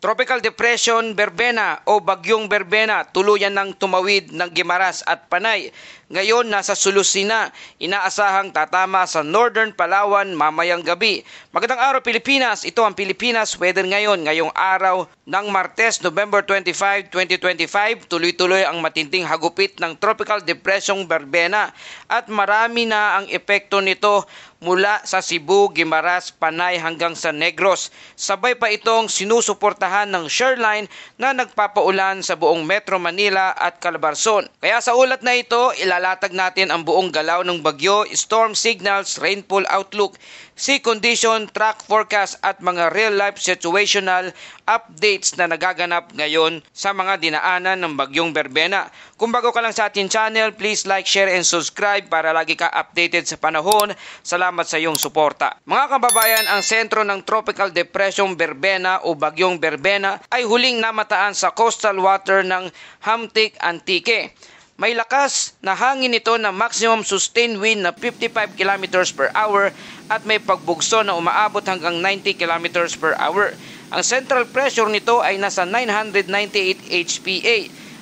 Tropical Depression Berbena o Bagyong Berbena tuluyan ng tumawid ng Guimaras at Panay. Ngayon nasa Sulusi na, inaasahang tatama sa Northern Palawan mamayang gabi. Magandang araw Pilipinas, ito ang Pilipinas Weather ngayon. Ngayong araw ng Martes, November 25, 2025, tuloy-tuloy ang matinding hagupit ng Tropical Depression Berbena at marami na ang epekto nito mula sa Cebu, Guimaras, Panay hanggang sa Negros. Sabay pa itong sinusuportahan ng shoreline na nagpapaulan sa buong Metro Manila at Calabarzon. Kaya sa ulat na ito, ilalatag natin ang buong galaw ng bagyo, storm signals, rainfall outlook, sea condition, track forecast at mga real-life situational updates na nagaganap ngayon sa mga dinaanan ng Bagyong Berbena. Kung bago ka lang sa ating channel, please like, share, and subscribe para lagi ka updated sa panahon. Salamat sa iyong suporta. Mga kababayan, ang sentro ng Tropical Depression Berbena o Bagyong Berbena ay huling namataan sa coastal water ng Hamtic Antique. May lakas na hangin ito na maximum sustained wind na 55 km per hour at may pagbugso na umaabot hanggang 90 km per hour. Ang central pressure nito ay nasa 998 HPA.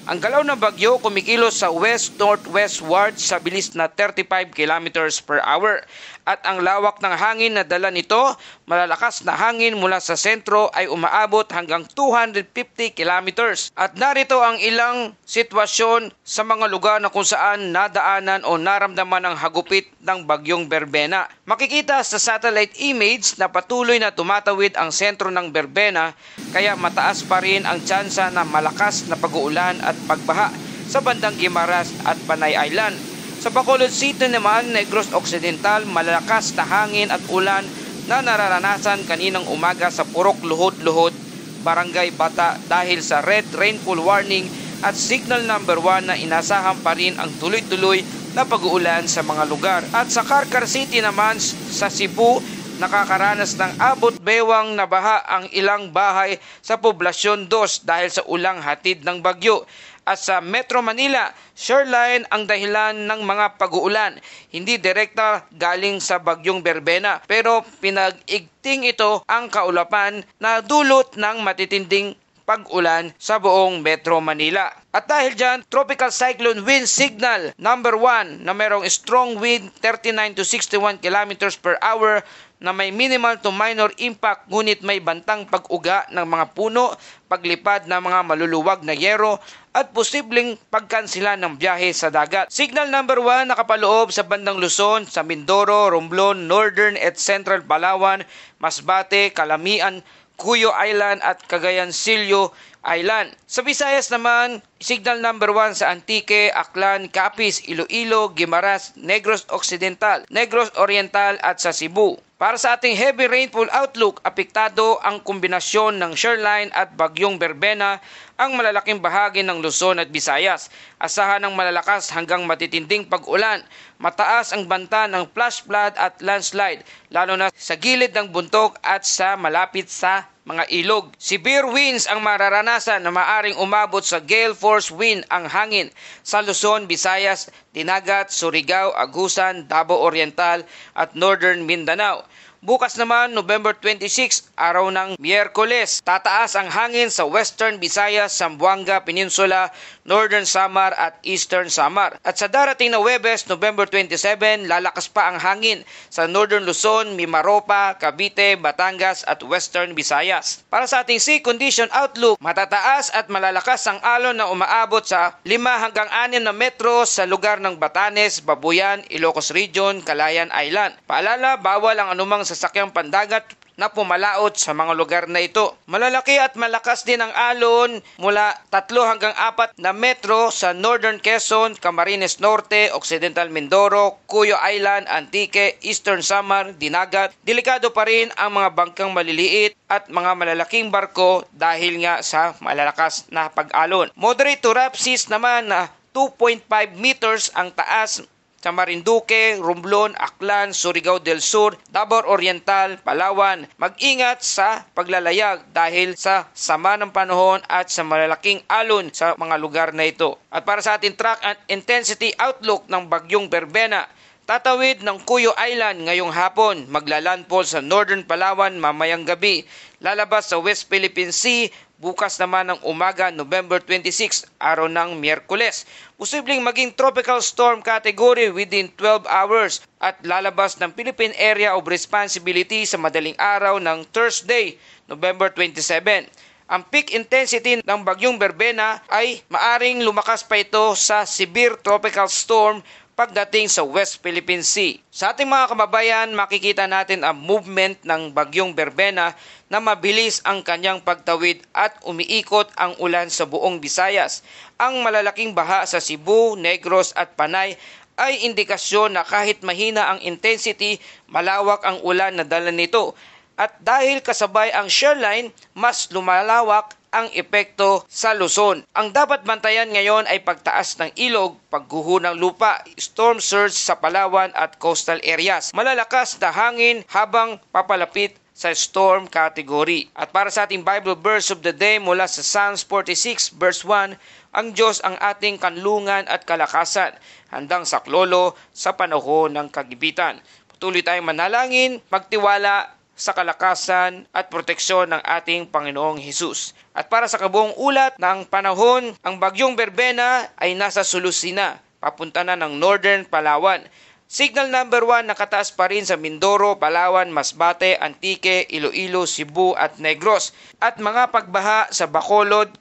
Ang galaw ng bagyo kumikilos sa west-northwestward sa bilis na 35 km per hour. At ang lawak ng hangin na dala nito, malalakas na hangin mula sa sentro ay umaabot hanggang 250 kilometers. At narito ang ilang sitwasyon sa mga lugar na kung saan nadaanan o naramdaman ang hagupit ng Bagyong Berbena. Makikita sa satellite image na patuloy na tumatawid ang sentro ng Berbena, kaya mataas pa rin ang tsansa na malakas na pag-uulan at pagbaha sa bandang Guimaras at Panay Island. Sa Bacolod City naman, Negros Occidental, malalakas na hangin at ulan na nararanasan kaninang umaga sa Purok Luhod-Luhod, Barangay Bata dahil sa red rainfall warning at signal number 1 na inasahan pa rin ang tuloy-tuloy na pag-uulan sa mga lugar. At sa Carcar City naman sa Cebu, nakakaranas ng abot bewang na baha ang ilang bahay sa Poblasyon 2 dahil sa ulang hatid ng bagyo. At sa Metro Manila, shoreline ang dahilan ng mga pag-uulan. Hindi direkta galing sa Bagyong Berbena, pero pinag-igting ito ang kaulapan na dulot ng matitinding pag-ulan sa buong Metro Manila. At dahil dyan, Tropical Cyclone Wind Signal number 1 na merong strong wind 39 to 61 km per hour na may minimal to minor impact ngunit may bantang pag-uga ng mga puno, paglipad ng mga maluluwag na yero at posibleng pagkansila ng biyahe sa dagat. Signal number 1 nakapaloob sa bandang Luzon, sa Mindoro, Romblon, Northern at Central Palawan, Masbate, Calamian, Cuyo Island at Cagayan Silio Island. Sa Visayas naman, signal number 1 sa Antique, Aklan, Capiz, Iloilo, Guimaras, Negros Occidental, Negros Oriental at sa Cebu. Para sa ating heavy rainfall outlook, apektado ang kombinasyon ng shoreline at Bagyong Berbena ang malalaking bahagi ng Luzon at Visayas. Asahan ng malalakas hanggang matitinding pag-ulan. Mataas ang banta ng flash flood at landslide, lalo na sa gilid ng bundok at sa malapit sa mga ilog. Severe winds ang mararanasan na maaring umabot sa gale force wind ang hangin sa Luzon, Visayas, Dinagat, Surigao, Agusan, Davao Oriental at Northern Mindanao. Bukas naman, November 26, araw ng Miyerkules, tataas ang hangin sa Western Visayas, Zamboanga Peninsula, Northern Samar at Eastern Samar. At sa darating na Huwebes, November 27, lalakas pa ang hangin sa Northern Luzon, Mimaropa, Cavite, Batangas at Western Visayas. Para sa ating sea condition outlook, matataas at malalakas ang alon na umaabot sa 5 hanggang 6 na metro sa lugar ng Batanes, Babuyan, Ilocos Region, Calayan Island. Paalala, bawal ang anumang sasakyang pandagat na pumalaot sa mga lugar na ito. Malalaki at malakas din ang alon mula 3 hanggang 4 na metro sa Northern Quezon, Camarines Norte, Occidental Mindoro, Cuyo Island, Antique, Eastern Samar, Dinagat. Delikado pa rin ang mga bangkang maliliit at mga malalaking barko dahil nga sa malalakas na pag-alon. Moderate to rough seas naman na 2.5 meters ang taas sa Marinduque, Romblon, Aklan, Surigao del Sur, Davao Oriental, Palawan. Mag-ingat sa paglalayag dahil sa sama ng panahon at sa malalaking alon sa mga lugar na ito. At para sa ating track and intensity outlook ng Bagyong Berbena, Tatawid ng Cuyo Island ngayong hapon, maglalandfall sa Northern Palawan mamayang gabi, lalabas sa West Philippine Sea bukas naman ng umaga, November 26, araw ng Miyerkules. Posibleng maging tropical storm category within 12 hours at lalabas ng Philippine Area of Responsibility sa madaling araw ng Thursday, November 27. Ang peak intensity ng bagyong Berbena ay maaring lumakas pa ito sa severe tropical storm pagdating sa West Philippine Sea. Sa ating mga kababayan, makikita natin ang movement ng bagyong Berbena na mabilis ang kanyang pagtawid at umiikot ang ulan sa buong Visayas. Ang malalaking baha sa Cebu, Negros at Panay ay indikasyon na kahit mahina ang intensity, malawak ang ulan na dala nito. At dahil kasabay ang shoreline, mas lumalawak ang epekto sa Luzon. Ang dapat bantayan ngayon ay pagtaas ng ilog, pagguho ng lupa, storm surge sa Palawan at coastal areas. Malalakas na hangin habang papalapit sa storm category. At para sa ating Bible verse of the day mula sa Psalms 46 verse 1, ang Diyos ang ating kanlungan at kalakasan, handang saklolo sa panahon ng kagipitan. Patuloy tayong manalangin, magtiwala sa kalakasan at proteksyon ng ating Panginoong Hesus. At para sa kabuong ulat ng panahon, ang bagyong Berbena ay nasa Solusina, papunta na ng Northern Palawan. Signal number 1 nakataas pa rin sa Mindoro, Palawan, Masbate, Antique, Iloilo, Cebu at Negros. At mga pagbaha sa Bacolod,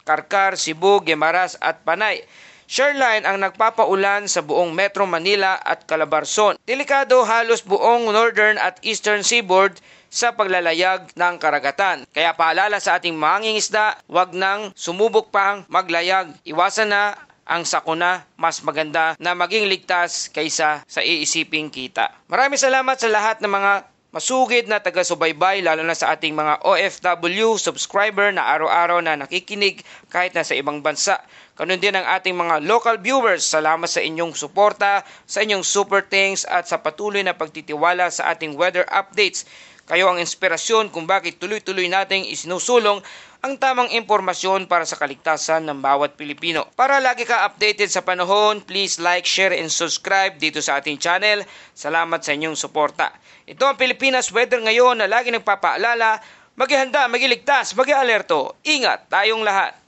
Karkar, Cebu, Guimaras at Panay. Shoreline ang nagpapaulan sa buong Metro Manila at Calabarzon. Delikado halos buong northern at eastern seaboard sa paglalayag ng karagatan. Kaya paalala sa ating mangingisda, wag nang sumubok pang maglayag. Iwasan na ang sakuna, mas maganda na maging ligtas kaysa sa iisiping kita. Maraming salamat sa lahat ng mga masugid na taga-subaybay, lalo na sa ating mga OFW subscriber na araw-araw na nakikinig kahit nasa ibang bansa. Ganun din ang ating mga local viewers. Salamat sa inyong suporta, sa inyong super thanks at sa patuloy na pagtitiwala sa ating weather updates. Kayo ang inspirasyon kung bakit tuloy-tuloy nating isinusulong ang tamang impormasyon para sa kaligtasan ng bawat Pilipino. Para lagi ka updated sa panahon, please like, share, and subscribe dito sa ating channel. Salamat sa inyong suporta. Ito ang Pilipinas Weather ngayon na lagi nagpapaalala, maghihanda, magiligtas, mag-alerto. Ingat tayong lahat.